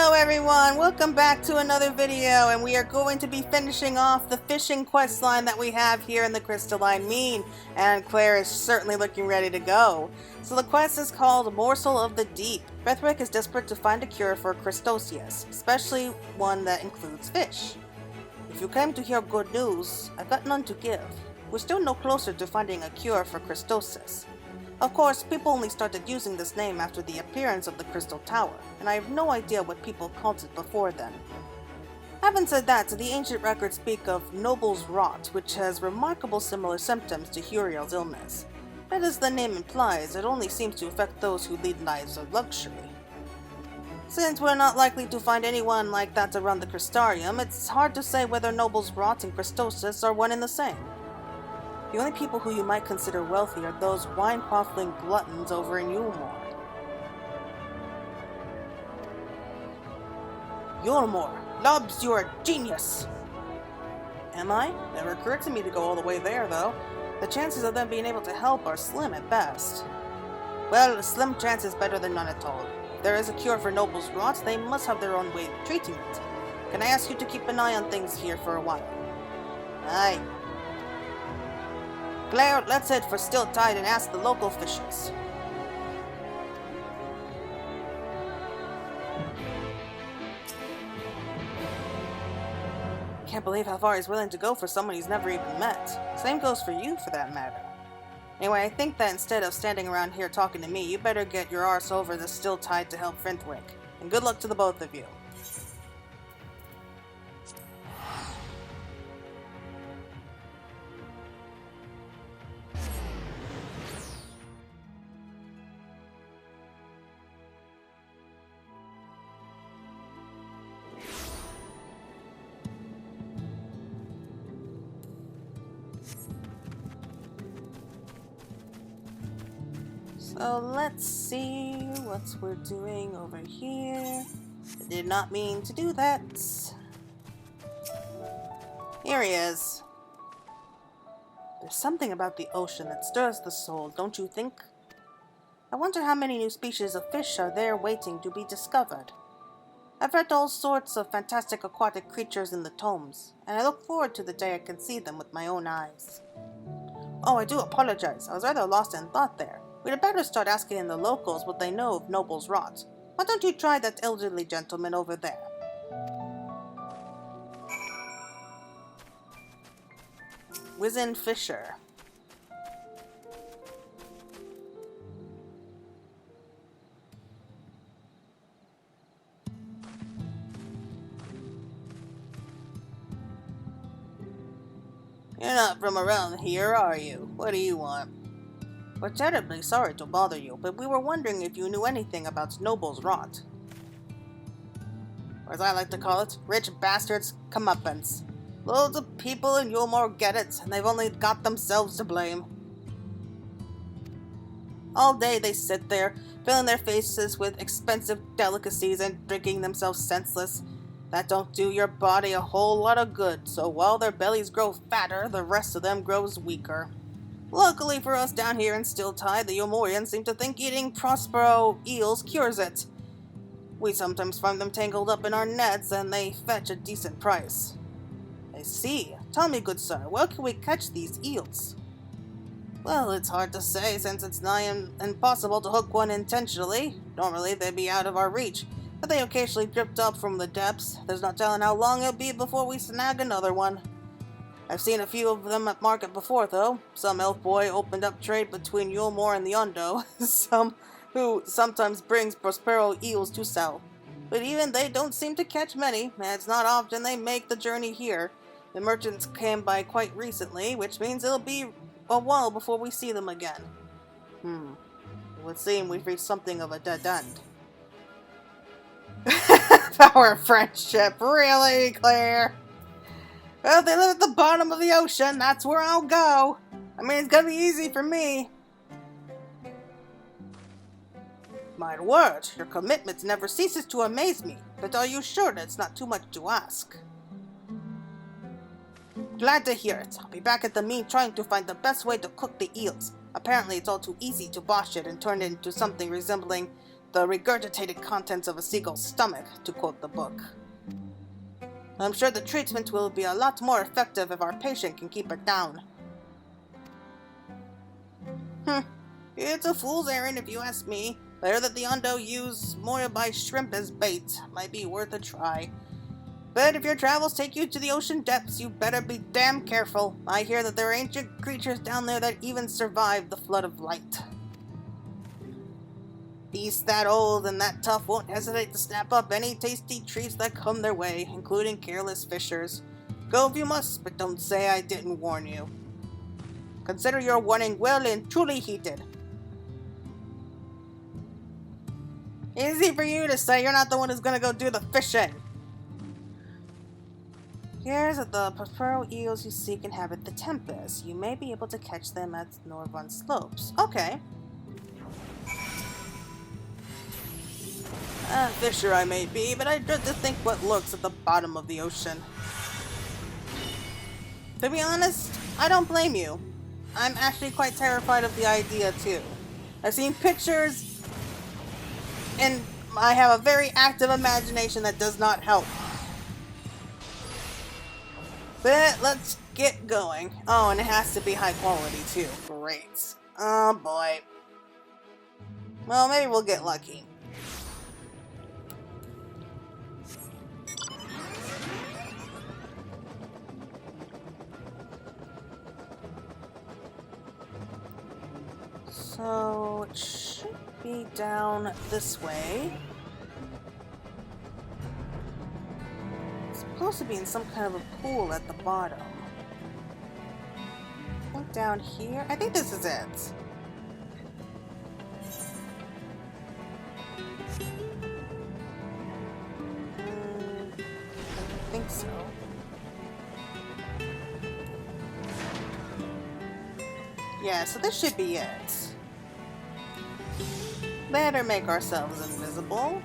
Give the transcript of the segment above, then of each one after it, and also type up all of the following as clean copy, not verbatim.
Hello everyone, welcome back to another video, and we are going to be finishing off the fishing quest line that we have here in the Crystalline Mine, and Claire is certainly looking ready to go. So the quest is called Morsel of the Deep. Frithwick is desperate to find a cure for Crystosius, especially one that includes fish. If you came to hear good news, I've got none to give. We're still no closer to finding a cure for Crystosius. Of course, people only started using this name after the appearance of the Crystal Tower, and I have no idea what people called it before then. Having said that, the ancient records speak of Noble's Rot, which has remarkable similar symptoms to Huriel's illness. But as the name implies, it only seems to affect those who lead lives of luxury. Since we're not likely to find anyone like that around the Crystarium, it's hard to say whether Noble's Rot and Crystosius are one and the same. The only people who you might consider wealthy are those wine-quaffling gluttons over in Yulmore. Yulmore! Lubs, you're a genius! Am I? Never occurred to me to go all the way there, though. The chances of them being able to help are slim at best. Well, a slim chance is better than none at all. If there is a cure for Noble's Rot, they must have their own way of treating it. Can I ask you to keep an eye on things here for a while? Aye. Claire, let's head for Still Tide and ask the local fishers. Can't believe how far he's willing to go for someone he's never even met. Same goes for you, for that matter. Anyway, I think that instead of standing around here talking to me, you better get your arse over the Still Tide to help Frithwick. And good luck to the both of you. So let's see what we're doing over here. I did not mean to do that. Here he is. There's something about the ocean that stirs the soul, don't you think? I wonder how many new species of fish are there waiting to be discovered. I've read all sorts of fantastic aquatic creatures in the tomes, and I look forward to the day I can see them with my own eyes. Oh, I do apologize. I was rather lost in thought there. We'd better start asking the locals what they know of Noble's Rot. Why don't you try that elderly gentleman over there? Wizen Fisher. You're not from around here, are you? What do you want? We're terribly sorry to bother you, but we were wondering if you knew anything about Noble's Rot. Or as I like to call it, rich bastards' comeuppance. Loads of people in Yulmore get it, and they've only got themselves to blame. All day they sit there, filling their faces with expensive delicacies and drinking themselves senseless. That don't do your body a whole lot of good, so while their bellies grow fatter, the rest of them grows weaker. Luckily for us down here in Still Tide, the Yulmorians seem to think eating Prospero eels cures it. We sometimes find them tangled up in our nets, and they fetch a decent price. I see. Tell me, good sir, where can we catch these eels? Well, it's hard to say, since it's nigh impossible to hook one intentionally. Normally, they'd be out of our reach, but they occasionally drift up from the depths. There's no telling how long it'll be before we snag another one. I've seen a few of them at market before, though. Some elf boy opened up trade between Yulmore and the Ondo, who sometimes brings Prospero eels to sell. But even they don't seem to catch many, and it's not often they make the journey here. The merchants came by quite recently, which means it'll be a while before we see them again. It would seem we've reached something of a dead end. Our friendship, really, Claire? Well, they live at the bottom of the ocean. That's where I'll go. I mean, it's gonna be easy for me. My word, your commitment never ceases to amaze me. But are you sure that it's not too much to ask? Glad to hear it. I'll be back at the mine trying to find the best way to cook the eels. Apparently, it's all too easy to bosh it and turn it into something resembling The regurgitated contents of a seagull's stomach, to quote the book. I'm sure the treatment will be a lot more effective if our patient can keep it down. It's a fool's errand if you ask me. Better that the Ondo use Moyabai shrimp as bait. Might be worth a try. But if your travels take you to the ocean depths, you better be damn careful. I hear that there are ancient creatures down there that even survived the flood of light. Beasts that old and that tough won't hesitate to snap up any tasty treats that come their way, including careless fishers. Go if you must, but don't say I didn't warn you. Consider your warning well and truly heeded. Easy for you to say, you're not the one who's gonna go do the fishing. Here's that the pearl eels you seek inhabit the Tempest. You may be able to catch them at Norvon slopes. Okay. Fisher I may be, but I dread to think what lurks at the bottom of the ocean. To be honest, I don't blame you. I'm actually quite terrified of the idea too. I've seen pictures, and I have a very active imagination that does not help. But let's get going. Oh, and it has to be high quality too. Great. Oh boy. Well, maybe we'll get lucky. So it should be down this way. It's supposed to be in some kind of a pool at the bottom. I think down here. I think this is it. I think so. Yeah, so this should be it. Better make ourselves invisible.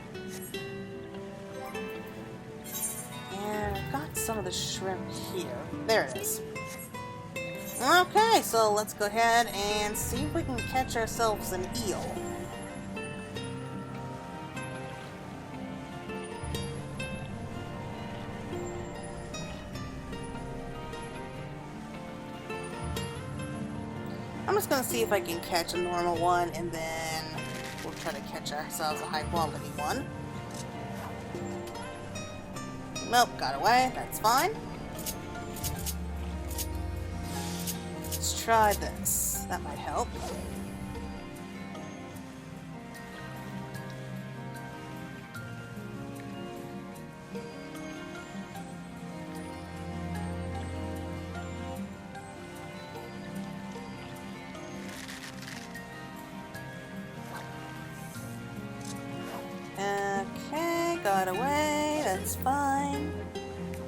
And I've got some of the shrimp here. There it is. Okay, so let's go ahead and see if we can catch ourselves an eel. I'm just gonna see if I can catch a normal one, and then we'll try to catch ourselves a high quality one. Nope, got away. That's fine. Let's try this. That might help. Okay, got away. That's fine.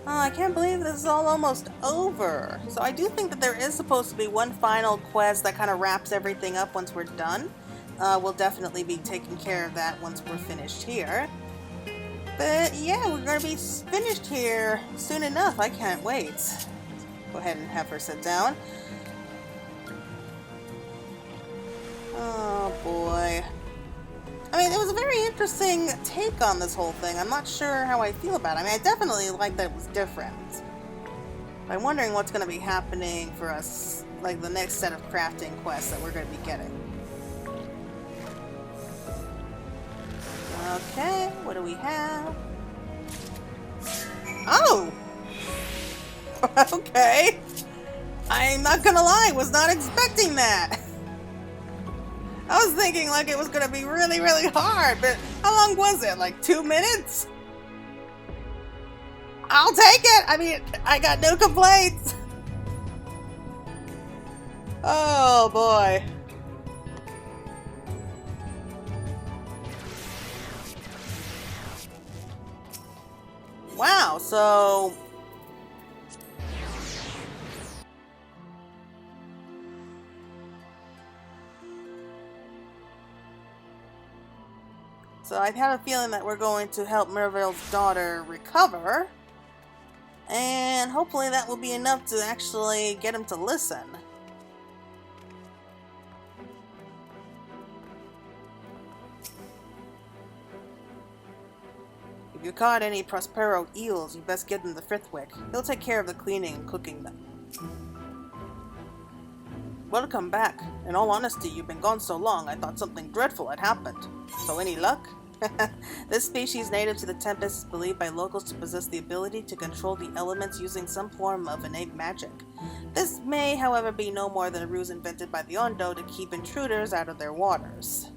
Oh, I can't believe this is all almost over. So I do think that there is supposed to be one final quest that kind of wraps everything up once we're done. We'll definitely be taking care of that once we're finished here. But yeah, we're going to be finished here soon enough. I can't wait. Go ahead and have her sit down. Oh boy. I mean, it was a very interesting take on this whole thing. I'm not sure how I feel about it. I mean, I definitely like that it was different. I'm wondering what's going to be happening for us, like the next set of crafting quests that we're going to be getting. Okay, what do we have? Oh! Okay. I'm not gonna lie, was not expecting that. I was thinking like it was gonna be really, really hard, but how long was it? Like 2 minutes? I'll take it! I mean, I got no complaints. Oh boy. Wow, so I have a feeling that we're going to help Merville's daughter recover, and hopefully that will be enough to actually get him to listen. If you caught any Prospero eels, you best give them the Frithwick. He'll take care of the cleaning and cooking them. Welcome back. In all honesty, you've been gone so long, I thought something dreadful had happened. So any luck? This species native to the Tempest is believed by locals to possess the ability to control the elements using some form of innate magic. This may, however, be no more than a ruse invented by the Ondo to keep intruders out of their waters.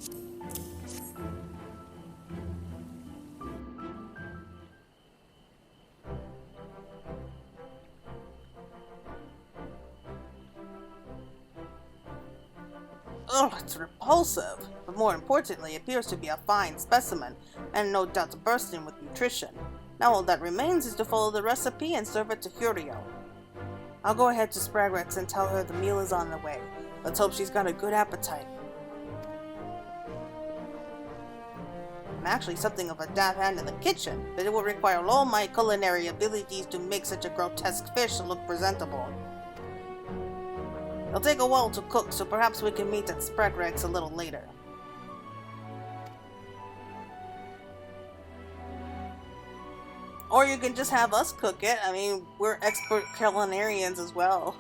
Oh, it's repulsive, but more importantly, it appears to be a fine specimen, and no doubt bursting with nutrition. Now all that remains is to follow the recipe and serve it to Huriel. I'll go ahead to Spragrex and tell her the meal is on the way. Let's hope she's got a good appetite. I'm actually something of a dab hand in the kitchen, but it will require all my culinary abilities to make such a grotesque fish look presentable. It'll take a while to cook, so perhaps we can meet at Spragrex a little later. Or you can just have us cook it. I mean, we're expert culinarians as well.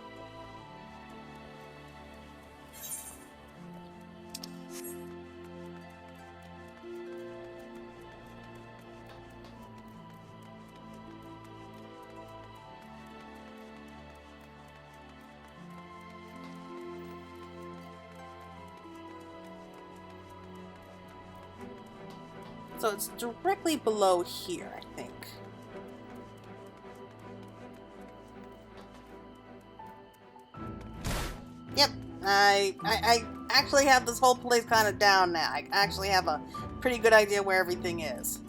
So it's directly below here, I think. Yep, I actually have this whole place kind of down now. I actually have a pretty good idea where everything is.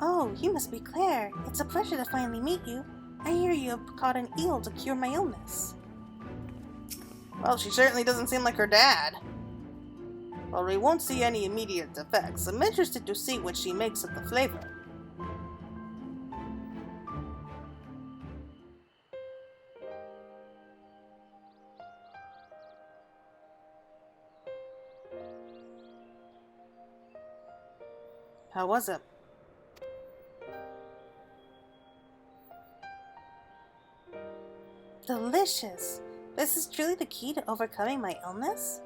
Oh, you must be Claire. It's a pleasure to finally meet you. I hear you have caught an eel to cure my illness. Well, she certainly doesn't seem like her dad. Well, we won't see any immediate effects. I'm interested to see what she makes of the flavor. How was it? Delicious! This is truly the key to overcoming my illness?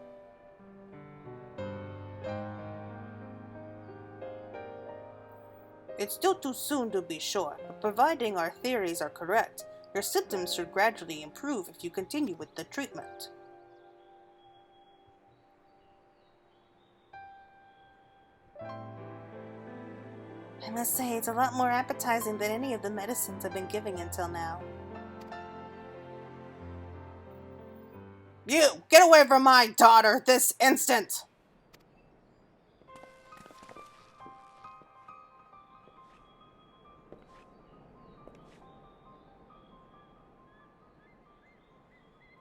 It's still too soon to be sure, but providing our theories are correct, your symptoms should gradually improve if you continue with the treatment. I must say, it's a lot more appetizing than any of the medicines I've been giving until now. You! Get away from my daughter this instant!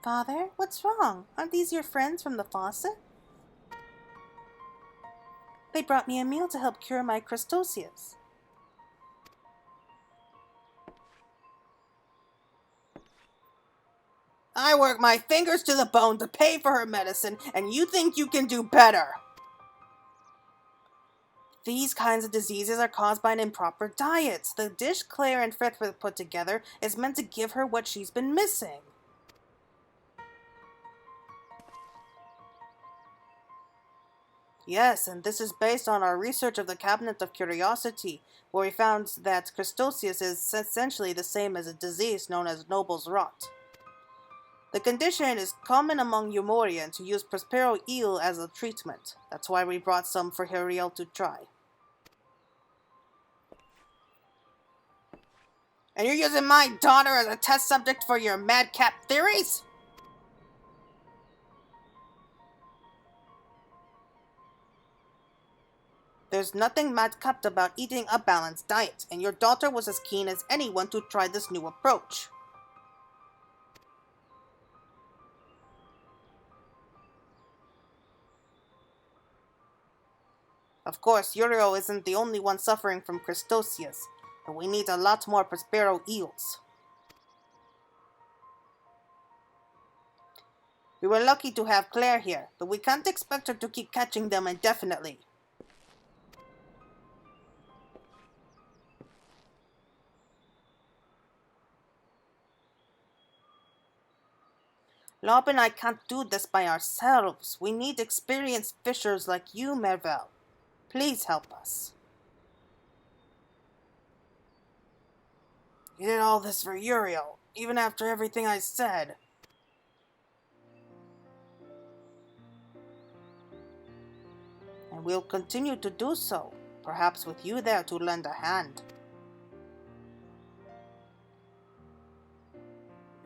Father, what's wrong? Aren't these your friends from the Facet? They brought me a meal to help cure my Crystosius. I work my fingers to the bone to pay for her medicine, and you think you can do better? These kinds of diseases are caused by an improper diet. The dish Claire and Frithwick put together is meant to give her what she's been missing. Yes, and this is based on our research of the Cabinet of Curiosity, where we found that Crystosius is essentially the same as a disease known as Noble's Rot. The condition is common among Umorians who use Prospero eel as a treatment. That's why we brought some for Huriel to try. And you're using my daughter as a test subject for your madcap theories? There's nothing madcap about eating a balanced diet, and your daughter was as keen as anyone to try this new approach. Of course, Uriel isn't the only one suffering from Crystosius, but we need a lot more Prospero eels. We were lucky to have Claire here, but we can't expect her to keep catching them indefinitely. Lob and I can't do this by ourselves. We need experienced fishers like you, Merville. Please help us. You did all this for Uriel, even after everything I said. And we'll continue to do so, perhaps with you there to lend a hand.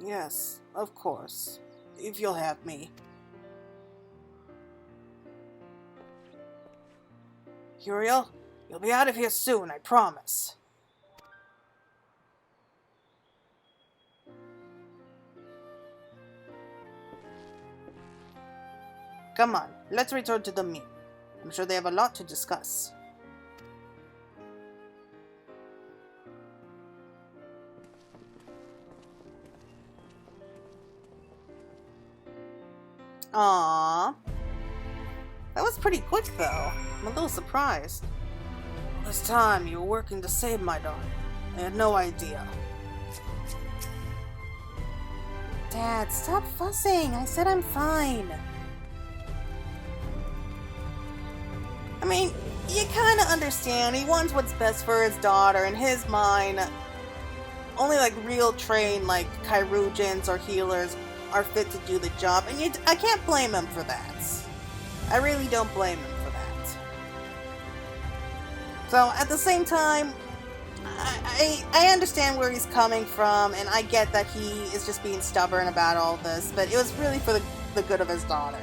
Yes, of course, if you'll have me. Uriel, you'll be out of here soon, I promise. Come on, let's return to the meet. I'm sure they have a lot to discuss. Aww. That was pretty quick, though. I'm a little surprised. All this time, you were working to save my daughter. I had no idea. Dad, stop fussing. I said I'm fine. I mean, you kind of understand. He wants what's best for his daughter. In his mind, only like real trained like chirurgeons or healers are fit to do the job. And I can't blame him for that. I really don't blame him for that. So at the same time, I understand where he's coming from, and I get that he is just being stubborn about all this, but it was really for the good of his daughter.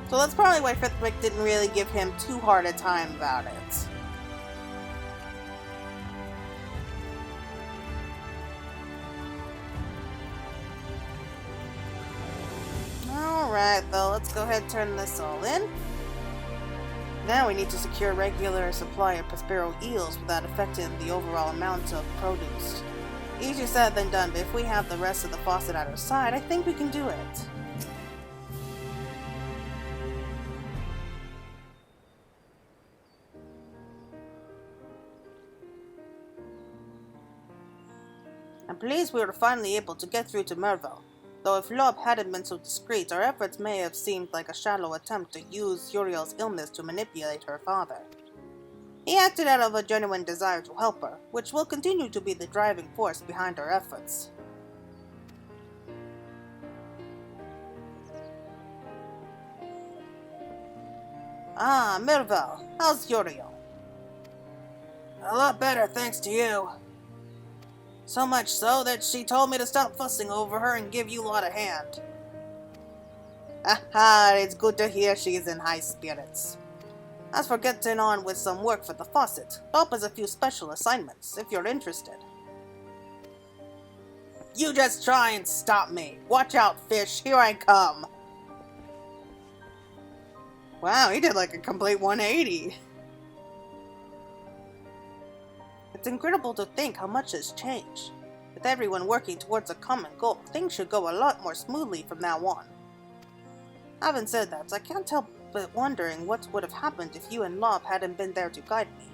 So that's probably why Frithwick didn't really give him too hard a time about it. Alright, though, let's go ahead and turn this all in. Now we need to secure a regular supply of Prospero eels without affecting the overall amount of produce. Easier said than done, but if we have the rest of the faucet at our side, I think we can do it. I'm pleased we were finally able to get through to Merville. Though if Lob hadn't been so discreet, our efforts may have seemed like a shallow attempt to use Uriel's illness to manipulate her father. He acted out of a genuine desire to help her, which will continue to be the driving force behind our efforts. Ah, Merville, how's Uriel? A lot better, thanks to you. So much so that she told me to stop fussing over her and give you lot a hand. Aha, it's good to hear she is in high spirits. As for getting on with some work for the faucet, Bob has a few special assignments, if you're interested. You just try and stop me. Watch out, fish, here I come. Wow, he did like a complete 180. It's incredible to think how much has changed. With everyone working towards a common goal, things should go a lot more smoothly from now on. Having said that, I can't help but wondering what would have happened if you and Lob hadn't been there to guide me.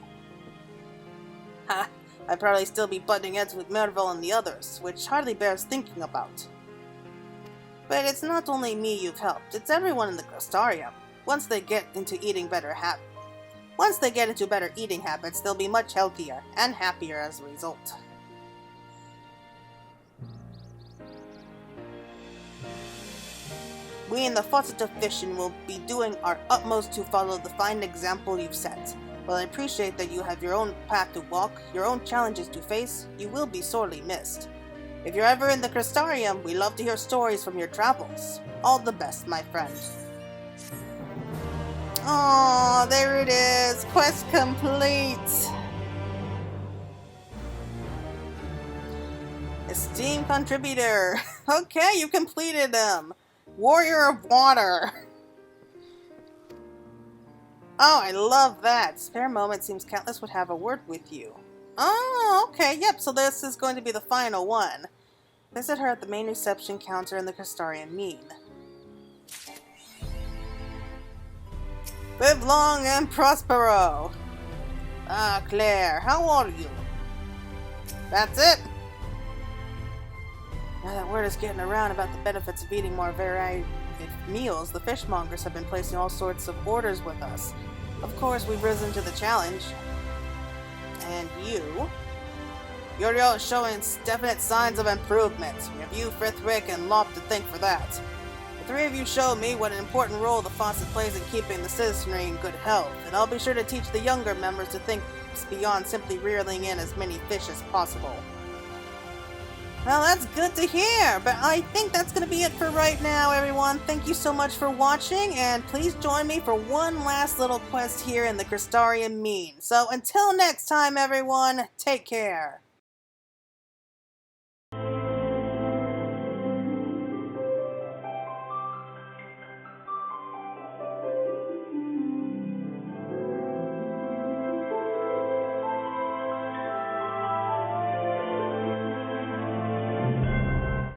Ha! I'd probably still be butting heads with Merville and the others, which hardly bears thinking about. But it's not only me you've helped, it's everyone in the Crystarium. Once they get into better eating habits, they'll be much healthier and happier as a result. We in the Facet of Fishing will be doing our utmost to follow the fine example you've set. While I appreciate that you have your own path to walk, your own challenges to face, you will be sorely missed. If you're ever in the Crystarium, we love to hear stories from your travels. All the best, my friend. Aww, there it is. Quest complete. Esteemed contributor. Okay, you completed them. Warrior of Water. Oh, I love that. Spare moment seems Countless would have a word with you. Oh, okay, yep, so this is going to be the final one. Visit her at the main reception counter in the Crystalline Mean. Live long and prospero! Ah, Claire, how are you? That's it! Now that word is getting around about the benefits of eating more varied meals, the fishmongers have been placing all sorts of orders with us. Of course, we've risen to the challenge. And you? Uriel is showing definite signs of improvement. We have you, Frithric, and Lop to thank for that. The three of you showed me what an important role the Facet plays in keeping the citizenry in good health, and I'll be sure to teach the younger members to think beyond simply reeling in as many fish as possible. Well, that's good to hear, but I think that's going to be it for right now, everyone. Thank you so much for watching, and please join me for one last little quest here in the Crystalline Mean. So until next time, everyone, take care.